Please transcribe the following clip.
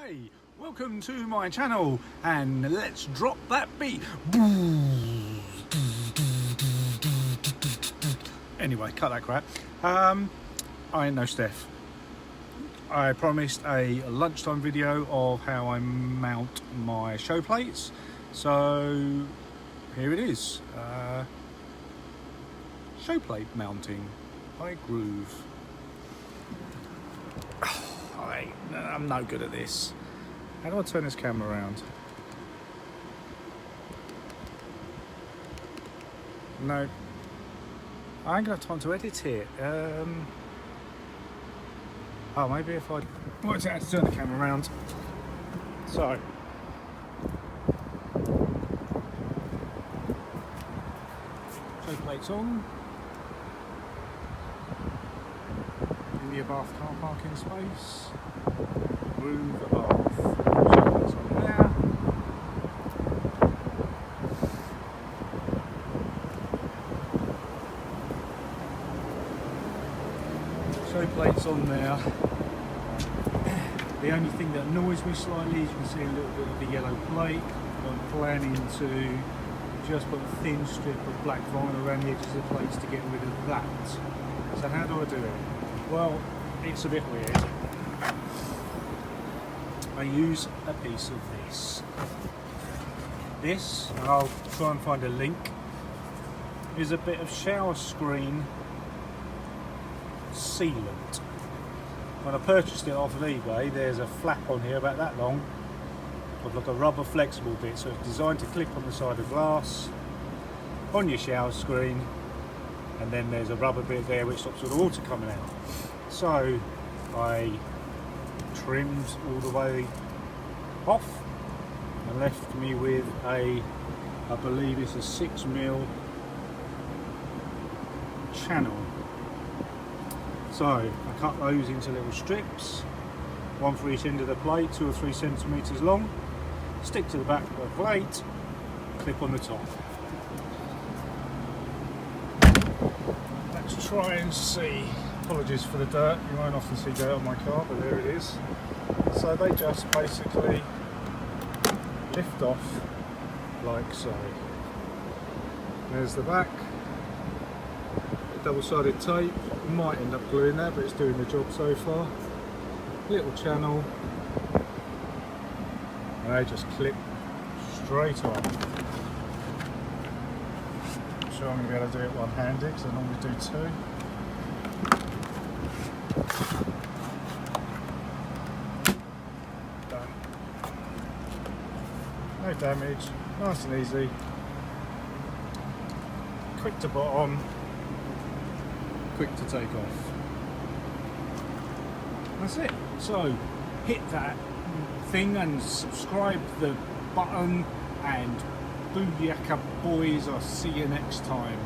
Hey, welcome to my channel and let's drop that beat. Anyway, cut that crap. I ain't no Steph. I promised a lunchtime video of how I mount my show plates, so here it is. Show plate mounting by Groove. I'm no good at this. How do I turn this camera around? No. I ain't gonna have time to edit it. Oh, maybe if I worked out how to turn the camera around. So. Show plates on. In the above car parking space. Groove above. Show plates on there. Show plates on there. The only thing that annoys me slightly is you can see a little bit of the yellow plate. I'm planning to just put a thin strip of black vinyl around the edges of the plates to get rid of that. So how do I do it? Well, it's a bit weird. I use a piece of this. This, and I'll try and find a link, is a bit of shower screen sealant. When I purchased it off of eBay, there's a flap on here about that long of like a rubber flexible bit, so it's designed to clip on the side of glass on your shower screen, and then there's a rubber bit there which stops all the water coming out. So I trimmed all the way off and left me with I believe it's a 6mm channel. So I cut those into little strips, one for each end of the plate, 2 or 3 centimetres long, stick to the back of the plate, clip on the top. Let's try and see. Apologies for the dirt, you won't often see dirt on my car, but there it is. So they just basically lift off like so. There's the back. Double-sided tape, might end up gluing that, but it's doing the job so far. Little channel, and they just clip straight on. I'm sure I'm going to be able to do it one-handed because I normally do 2. Done. No damage, nice and easy. Quick to put on. Quick to take off. That's it. So hit that thing and subscribe the button, and booyaka boys, I'll see you next time.